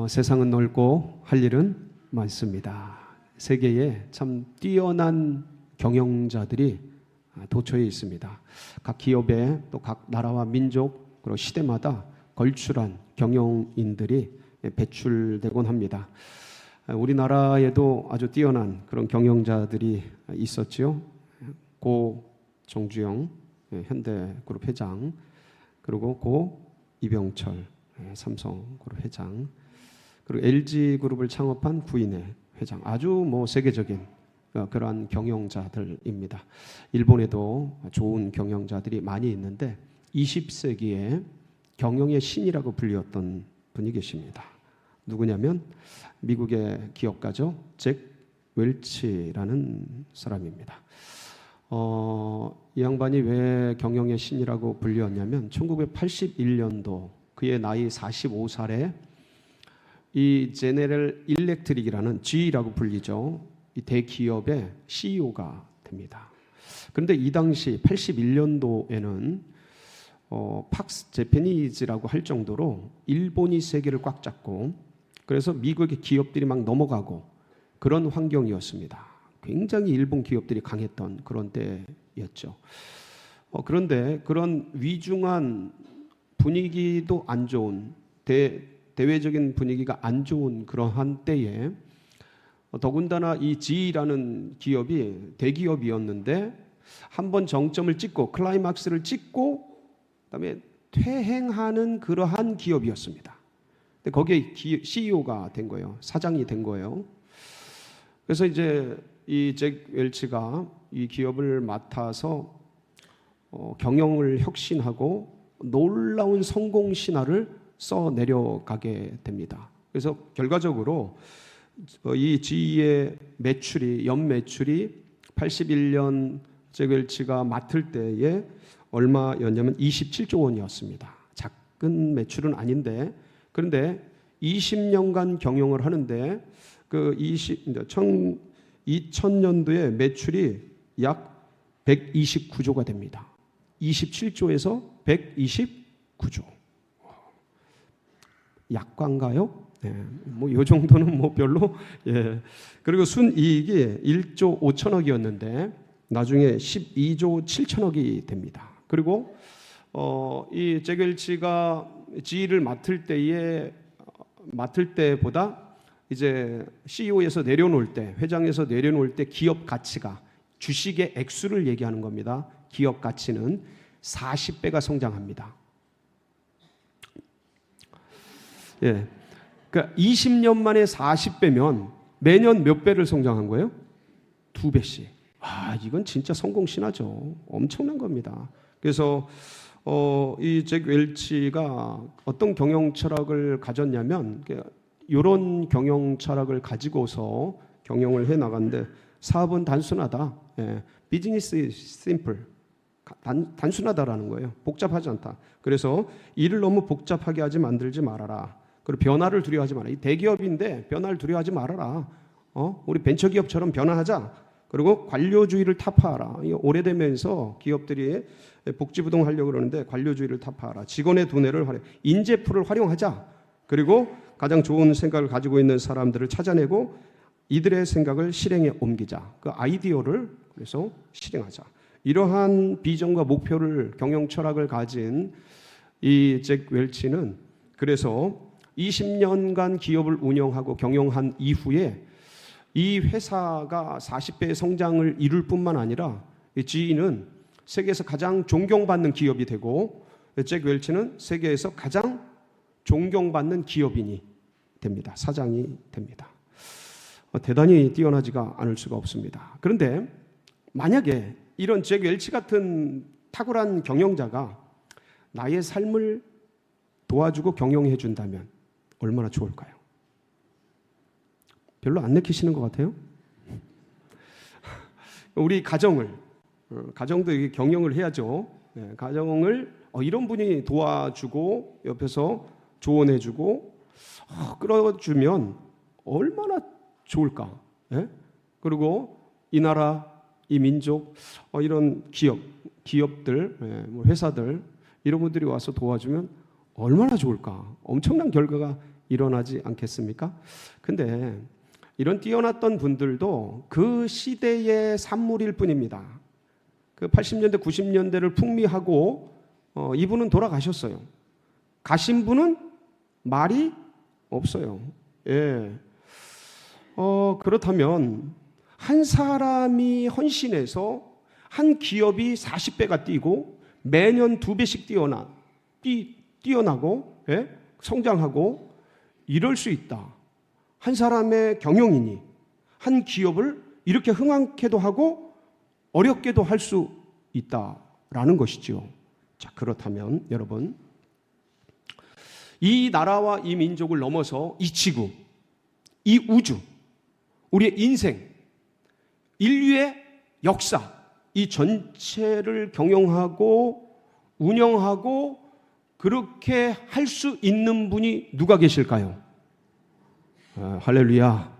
세상은 넓고 할 일은 많습니다. 세계에 참 뛰어난 경영자들이 도처에 있습니다. 각 기업에 또 각 나라와 민족 그리고 시대마다 걸출한 경영인들이 배출되곤 합니다. 우리나라에도 아주 뛰어난 그런 경영자들이 있었지요. 고 정주영 현대그룹 회장, 그리고 고 이병철 삼성그룹 회장, 그리고 LG그룹을 창업한 구인의 회장, 아주 세계적인 그러한 경영자들입니다. 일본에도 좋은 경영자들이 많이 있는데 20세기에 경영의 신이라고 불렸던 분이 계십니다. 누구냐면 미국의 기업가죠. 잭 웰치라는 사람입니다. 이 양반이 왜 경영의 신이라고 불렸냐면 1981년도 그의 나이 45살에 이 제네럴 일렉트릭이라는 G라고 불리죠. 이 대기업의 CEO가 됩니다. 그런데 이 당시 81년도에는 팍스 재패니즈라고 할 정도로 일본이 세계를 꽉 잡고, 그래서 미국의 기업들이 막 넘어가고 그런 환경이었습니다. 굉장히 일본 기업들이 강했던 그런 때였죠. 그런데 그런 위중한 분위기도 안 좋은, 대외적인 분위기가 안 좋은 그러한 때에 더군다나 이 G라는 기업이 대기업이었는데 한번 정점을 찍고 클라이막스를 찍고 그다음에 퇴행하는 그러한 기업이었습니다. 근데 거기에 CEO가 된 거예요. 사장이 된 거예요. 그래서 이제 이 잭 웰치가 이 기업을 맡아서 경영을 혁신하고 놀라운 성공 신화를 써 내려가게 됩니다. 그래서 결과적으로 이 GE의 매출이 연 매출이 81년 잭 웰치가 맡을 때에 얼마였냐면 27조 원이었습니다. 작은 매출은 아닌데, 그런데 20년간 경영을 하는데 그 2000년도에 매출이 약 129조가 됩니다. 27조에서 129조. 약관가요? 요 정도는 별로. 그리고 순이익이 1조 5천억이었는데 나중에 12조 7천억이 됩니다. 그리고 이 잭 웰치가 G를 맡을 때보다 이제 CEO에서 내려놓을 때, 회장에서 내려놓을 때 기업 가치가, 주식의 액수를 얘기하는 겁니다. 기업 가치는 40배가 성장합니다. 그러니까 20년 만에 40배면 매년 몇 배를 성장한 거예요? 2배씩. 이건 진짜 성공 신화죠. 엄청난 겁니다. 그래서 이 잭 웰치가 어떤 경영 철학을 가졌냐면, 이런 경영 철학을 가지고서 경영을 해 나가는데, 사업은 단순하다. 비즈니스 심플. 단순하다라는 거예요. 복잡하지 않다. 그래서 일을 너무 복잡하게 만들지 말아라. 그리고 변화를 두려워하지 마라. 이 대기업인데 변화를 두려워하지 말아라. 우리 벤처기업처럼 변화하자. 그리고 관료주의를 타파하라. 오래되면서 기업들이 복지부동 하려고 그러는데 관료주의를 타파하라. 직원의 두뇌를 인재풀을 활용하자. 그리고 가장 좋은 생각을 가지고 있는 사람들을 찾아내고 이들의 생각을 실행에 옮기자. 그 아이디어를 그래서 실행하자. 이러한 비전과 목표를, 경영 철학을 가진 이 잭 웰치는 그래서 20년간 기업을 운영하고 경영한 이후에 이 회사가 40배의 성장을 이룰 뿐만 아니라 GE는 세계에서 가장 존경받는 기업이 되고 잭 웰치는 세계에서 가장 존경받는 기업인이 됩니다. 사장이 됩니다. 대단히 뛰어나지가 않을 수가 없습니다. 그런데 만약에 이런 잭 웰치 같은 탁월한 경영자가 나의 삶을 도와주고 경영해 준다면 얼마나 좋을까요? 별로 안 내키시는 것 같아요? 우리 가정도 경영을 해야죠. 가정을 이런 분이 도와주고 옆에서 조언해주고 끌어주면 얼마나 좋을까? 그리고 이 나라, 이 민족, 이런 기업들, 회사들, 이런 분들이 와서 도와주면 얼마나 좋을까? 엄청난 결과가 일어나지 않겠습니까? 근데 이런 뛰어났던 분들도 그 시대의 산물일 뿐입니다. 그 80년대, 90년대를 풍미하고 이분은 돌아가셨어요. 가신 분은 말이 없어요. 예. 그렇다면 한 사람이 헌신해서 한 기업이 40배가 뛰고 매년 2배씩 뛰어나고 예? 성장하고 이럴 수 있다. 한 사람의 경영인이 한 기업을 이렇게 흥황케도 하고 어렵게도 할 수 있다라는 것이죠. 자, 그렇다면 여러분, 이 나라와 이 민족을 넘어서 이 지구, 이 우주, 우리의 인생, 인류의 역사, 이 전체를 경영하고 운영하고 그렇게 할 수 있는 분이 누가 계실까요? 할렐루야.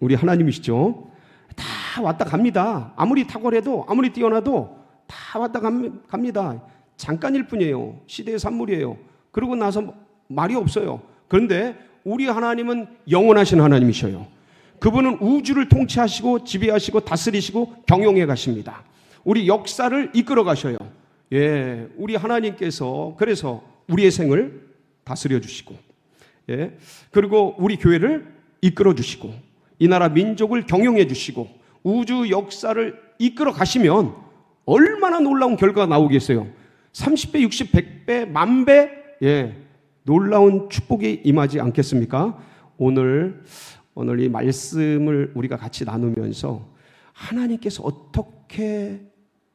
우리 하나님이시죠. 다 왔다 갑니다. 아무리 탁월해도 아무리 뛰어나도 다 왔다 갑니다. 잠깐일 뿐이에요. 시대의 산물이에요. 그러고 나서 말이 없어요. 그런데 우리 하나님은 영원하신 하나님이셔요. 그분은 우주를 통치하시고 지배하시고 다스리시고 경영해 가십니다. 우리 역사를 이끌어 가셔요. 예, 우리 하나님께서 그래서 우리의 생을 다스려 주시고, 예, 그리고 우리 교회를 이끌어 주시고, 이 나라 민족을 경영해 주시고, 우주 역사를 이끌어 가시면 얼마나 놀라운 결과가 나오겠어요. 30배, 60, 100배, 만배, 예, 놀라운 축복이 임하지 않겠습니까? 오늘 이 말씀을 우리가 같이 나누면서 하나님께서 어떻게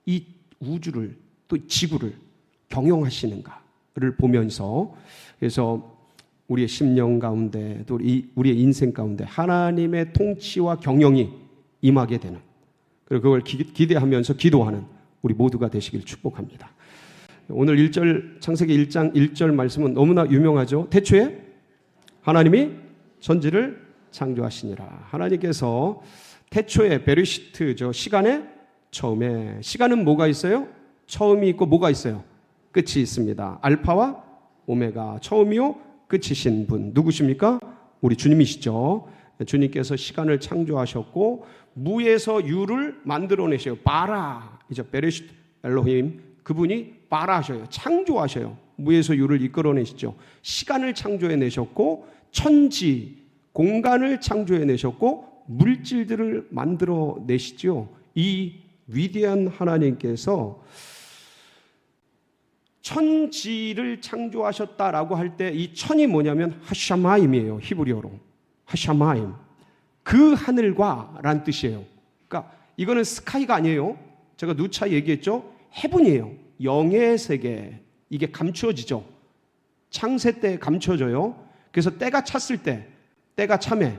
이 우주를 또 지구를 경영하시는가를 보면서, 그래서 우리의 심령 가운데 또 우리의 인생 가운데 하나님의 통치와 경영이 임하게 되는, 그리고 그걸 기대하면서 기도하는 우리 모두가 되시길 축복합니다. 오늘 1절 창세기 1장 1절 말씀은 너무나 유명하죠. 태초에 하나님이 천지를 창조하시니라. 하나님께서 태초에 베르시트죠. 시간의 처음에, 시간은 뭐가 있어요? 처음이 있고 뭐가 있어요? 끝이 있습니다. 알파와 오메가, 처음이요 끝이신 분 누구십니까? 우리 주님이시죠. 주님께서 시간을 창조하셨고 무에서 유를 만들어내셔요. 바라, 이제 베르시트 엘로힘, 그분이 바라하셔요. 창조하셔요. 무에서 유를 이끌어내시죠. 시간을 창조해내셨고 천지, 공간을 창조해내셨고 물질들을 만들어내시죠. 이 위대한 하나님께서 천지를 창조하셨다라고 할 때 이 천이 뭐냐면 하샤마임이에요. 히브리어로 하샤마임, 그 하늘과 란 뜻이에요. 그러니까 이거는 스카이가 아니에요. 제가 누차 얘기했죠. 헤븐이에요. 영의 세계, 이게 감추어지죠. 창세 때 감춰져요. 그래서 때가 찼을 때, 때가 참에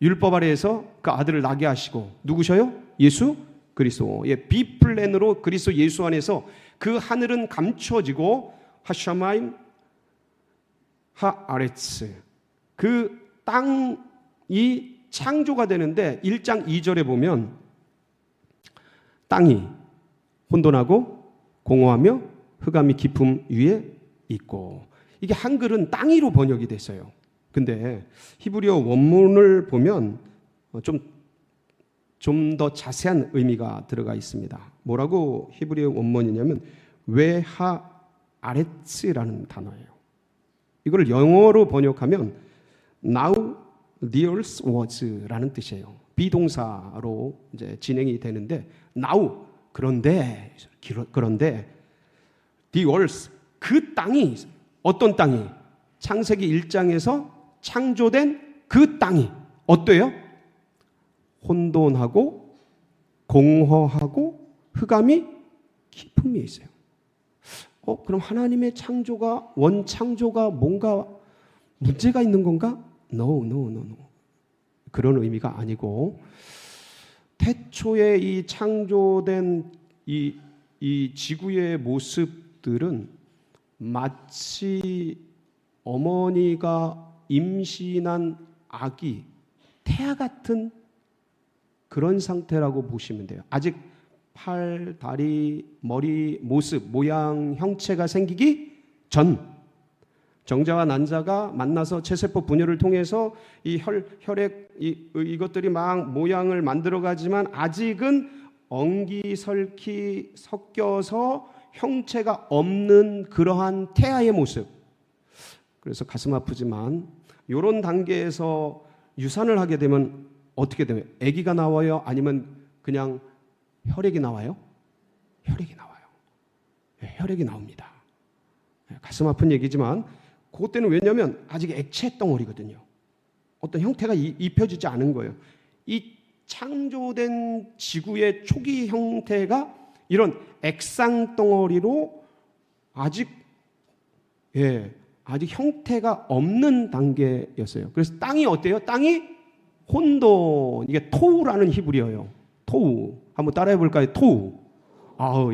율법 아래에서 그 아들을 나게 하시고, 누구셔요? 예수 그리스도. 예, 비플랜으로 그리스도 예수 안에서 그 하늘은 감춰지고 하샤마임 하아레츠, 그 땅이 창조가 되는데 1장 2절에 보면 땅이 혼돈하고 공허하며 흑암이 깊음 위에 있고, 이게 한글은 땅이로 번역이 됐어요. 근데 히브리어 원문을 보면 좀 더 자세한 의미가 들어가 있습니다. 뭐라고 히브리어 원문이냐면 외하 아레츠라는 단어예요. 이걸 영어로 번역하면 Now the earth was라는 뜻이에요. 비동사로 이제 진행이 되는데 now, 그런데 the earth, 그 땅이, 어떤 땅이, 창세기 1장에서 창조된 그 땅이 어때요? 혼돈하고 공허하고 흑암이 깊은 위에 있어요. 그럼 하나님의 창조가, 원창조가 뭔가 문제가 있는 건가? No. 그런 의미가 아니고, 태초에 이 창조된 이 지구의 모습들은 마치 어머니가 임신한 아기, 태아 같은 그런 상태라고 보시면 돼요. 아직 팔, 다리, 머리, 모습, 모양, 형체가 생기기 전, 정자와 난자가 만나서 체세포 분열을 통해서 이 혈액 이것들이 막 모양을 만들어가지만 아직은 엉기설키 섞여서 형체가 없는 그러한 태아의 모습. 그래서 가슴 아프지만 이런 단계에서 유산을 하게 되면 어떻게 되면 아기가 나와요? 아니면 그냥 혈액이 나와요? 혈액이 나와요. 혈액이 나옵니다. 가슴 아픈 얘기지만 그때는 왜냐하면 아직 액체 덩어리거든요. 어떤 형태가 입혀지지 않은 거예요. 이 창조된 지구의 초기 형태가 이런 액상 덩어리로 아직 형태가 없는 단계였어요. 그래서 땅이 어때요? 땅이 혼돈, 이게 토우라는 히브리어예요. 토우. 한번 따라해 볼까요? 토우.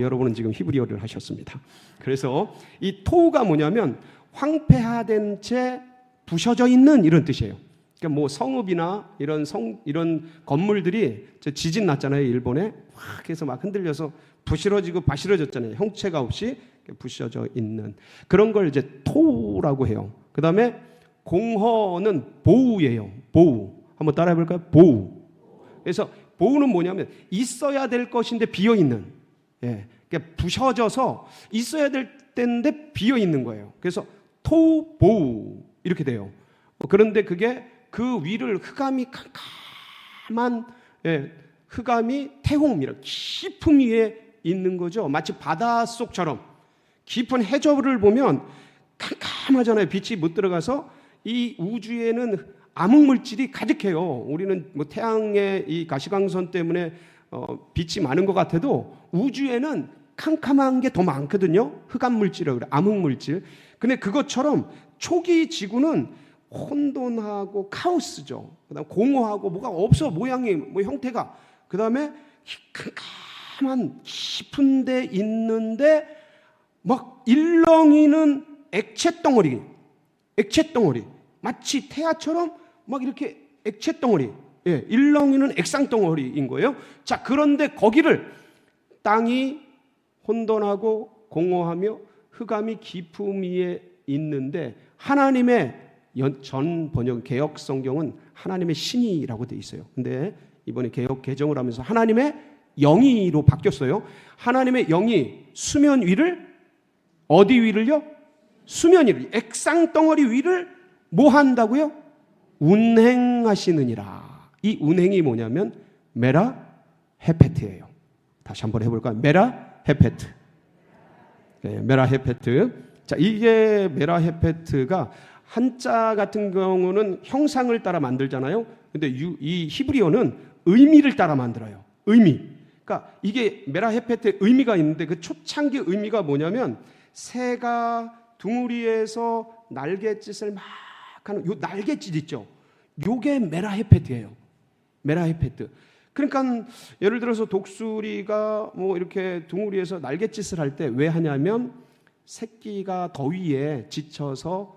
여러분은 지금 히브리어를 하셨습니다. 그래서 이 토우가 뭐냐면 황폐화된 채 부셔져 있는 이런 뜻이에요. 그러니까 뭐 성읍이나 이런 건물들이 지진 났잖아요. 일본에 확 해서 막 흔들려서 부스러지고 바스러졌잖아요. 형체가 없이 부셔져 있는 그런 걸 이제 토우라고 해요. 그 다음에 공허는 보우예요. 보우. 한번 따라해 볼까요? 보우. 그래서 보우는 뭐냐면 있어야 될 것인데 비어 있는. 그러니까 부셔져서 있어야 될 때인데 비어 있는 거예요. 그래서 토우 보우 이렇게 돼요. 그런데 그게 그 위를 흑암이 캄캄한 흑암이 태홍이라 깊음 위에 있는 거죠. 마치 바닷속처럼 깊은 해저를 보면 캄캄하잖아요. 빛이 못 들어가서 이 우주에는 암흑물질이 가득해요. 우리는 뭐 태양의 이 가시광선 때문에 빛이 많은 것 같아도 우주에는 캄캄한 게 더 많거든요. 흑암물질이라고 그래요. 암흑물질. 근데 그것처럼 초기 지구는 혼돈하고 카오스죠. 그다음 공허하고 뭐가 없어. 모양이 뭐 형태가. 그다음에 캄캄한 깊은 데 있는데 막 일렁이는 액체 덩어리. 마치 태아처럼 막 이렇게 액체 덩어리. 일렁이는 액상 덩어리인 거예요. 자, 그런데 거기를 땅이 혼돈하고 공허하며 흑암이 깊음 위에 있는데 하나님의 전 번역 개역 성경은 하나님의 신이라고 돼 있어요. 근데 이번에 개역 개정을 하면서 하나님의 영이로 바뀌었어요. 하나님의 영이 수면 위를 어디 위를요? 수면 위를 액상 덩어리 위를 뭐 한다고요? 운행하시느니라. 이 운행이 뭐냐면 메라 헤페트예요. 다시 한번 해볼까요? 메라 헤페트. 메라 헤페트. 자, 이게 메라 헤페트가 한자 같은 경우는 형상을 따라 만들잖아요. 근데 이 히브리어는 의미를 따라 만들어요. 의미. 그러니까 이게 메라 헤페트의 의미가 있는데 그 초창기 의미가 뭐냐면 새가 둥우리에서 날갯짓을 막 하는 요 날갯짓 있죠. 요게 메라 헤페트예요. 메라 헤페트. 그러니까 예를 들어서 독수리가 뭐 이렇게 둥우리에서 날갯짓을 할 때 왜 하냐면 새끼가 더위에 지쳐서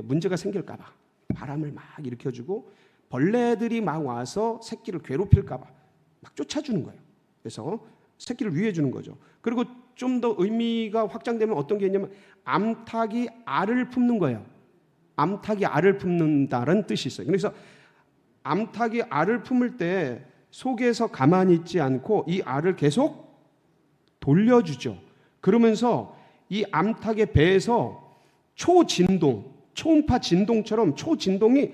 문제가 생길까 봐 바람을 막 일으켜주고 벌레들이 막 와서 새끼를 괴롭힐까 봐 막 쫓아주는 거예요. 그래서 새끼를 위해주는 거죠. 그리고 좀 더 의미가 확장되면 어떤 게 있냐면 암탉이 알을 품는 거예요. 암탉이 알을 품는다는 뜻이 있어요. 그래서 암탉이 알을 품을 때 속에서 가만히 있지 않고 이 알을 계속 돌려주죠. 그러면서 이 암탉의 배에서 초진동, 초음파 진동처럼 초진동이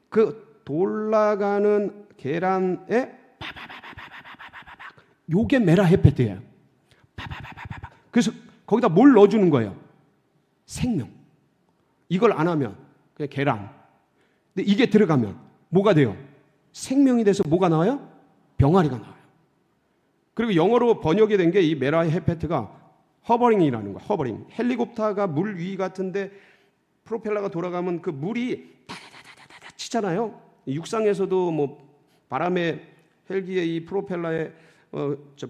그 돌아가는 계란에 파바바바바바바바바 요게 메라 헤페트예요. 파바바바바바. 그래서 거기다 뭘 넣어주는 거예요? 생명. 이걸 안 하면 그냥 계란. 근데 이게 들어가면 뭐가 돼요? 생명이 돼서 뭐가 나와요? 병아리가 나와요. 그리고 영어로 번역이 된 게 이 메라 헤페트가 허버링이라는 거야. 허버링. 헬리콥터가 물 위 같은데 프로펠러가 돌아가면 그 물이 다다다다다 치잖아요. 육상에서도 뭐 바람에 헬기의 이 프로펠러에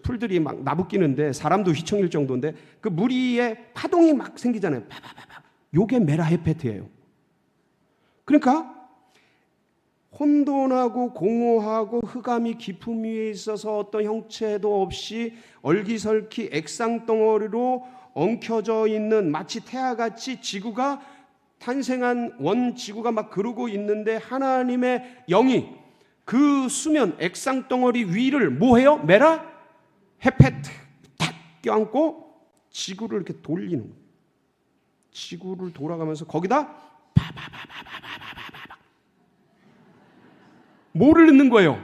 풀들이 막 나부끼는데 사람도 휘청일 정도인데 그 물 위에 파동이 막 생기잖아요. 파바바바. 요게 메라 헤페트예요. 그러니까 혼돈하고 공허하고 흑암이 깊음 위에 있어서 어떤 형체도 없이 얼기설키 액상덩어리로 엉켜져 있는 마치 태아같이 지구가 탄생한 원 지구가 막 그러고 있는데 하나님의 영이 그 수면 액상 덩어리 위를 뭐해요? 메라 헤페트 탁 껴안고 지구를 이렇게 돌리는 거예요. 지구를 돌아가면서 거기다 바바바바바바바바 뭐를 넣는 거예요?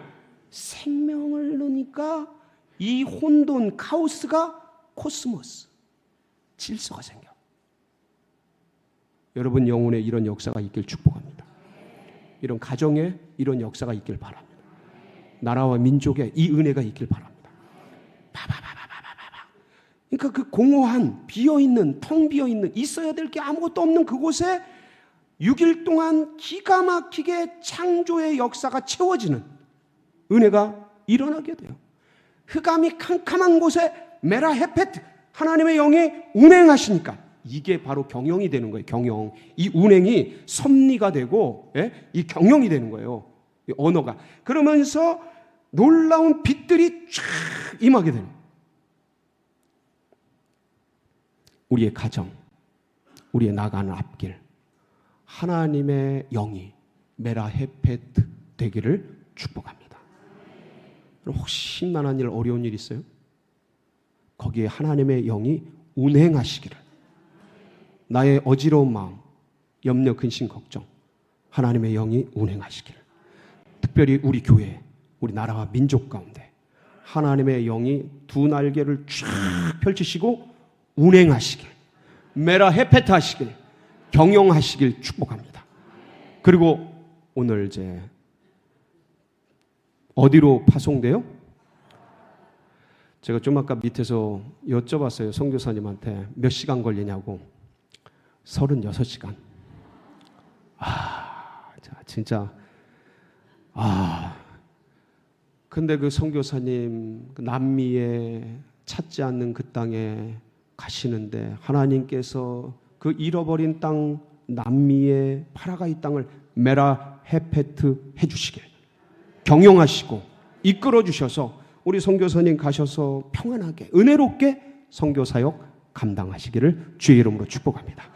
생명을 넣으니까 이 혼돈 카오스가 코스모스 질서가 생겨. 여러분 영혼에 이런 역사가 있길 축복합니다. 이런 가정에 이런 역사가 있길 바랍니다. 나라와 민족에 이 은혜가 있길 바랍니다. 그러니까 그 공허한 비어있는 텅 비어있는 있어야 될 게 아무것도 없는 그곳에 6일 동안 기가 막히게 창조의 역사가 채워지는 은혜가 일어나게 돼요. 흑암이 캄캄한 곳에 메라 헤페트 하나님의 영이 운행하시니까 이게 바로 경영이 되는 거예요. 경영. 이 운행이 섭리가 되고 이 경영이 되는 거예요. 이 언어가. 그러면서 놀라운 빛들이 쫙 임하게 되는 거예요. 우리의 가정, 우리의 나가는 앞길, 하나님의 영이 메라 헤페트 되기를 축복합니다. 혹시 심란한 일, 어려운 일 있어요? 거기에 하나님의 영이 운행하시기를. 나의 어지러운 마음, 염려, 근심, 걱정, 하나님의 영이 운행하시기를. 특별히 우리 교회, 우리 나라와 민족 가운데 하나님의 영이 두 날개를 쫙 펼치시고 운행하시길, 메라 헤페트 하시길, 경영하시길 축복합니다. 그리고 오늘 이제 어디로 파송돼요? 제가 좀 아까 밑에서 여쭤봤어요. 선교사님한테 몇 시간 걸리냐고. 36시간. 진짜. 근데 그 선교사님 그 남미에 찾지 않는 그 땅에 가시는데 하나님께서 그 잃어버린 땅 남미의 파라가이 땅을 메라 헤페트 해주시길, 경영하시고 이끌어 주셔서 우리 선교사님 가셔서 평안하게 은혜롭게 선교 사역 감당하시기를 주의 이름으로 축복합니다.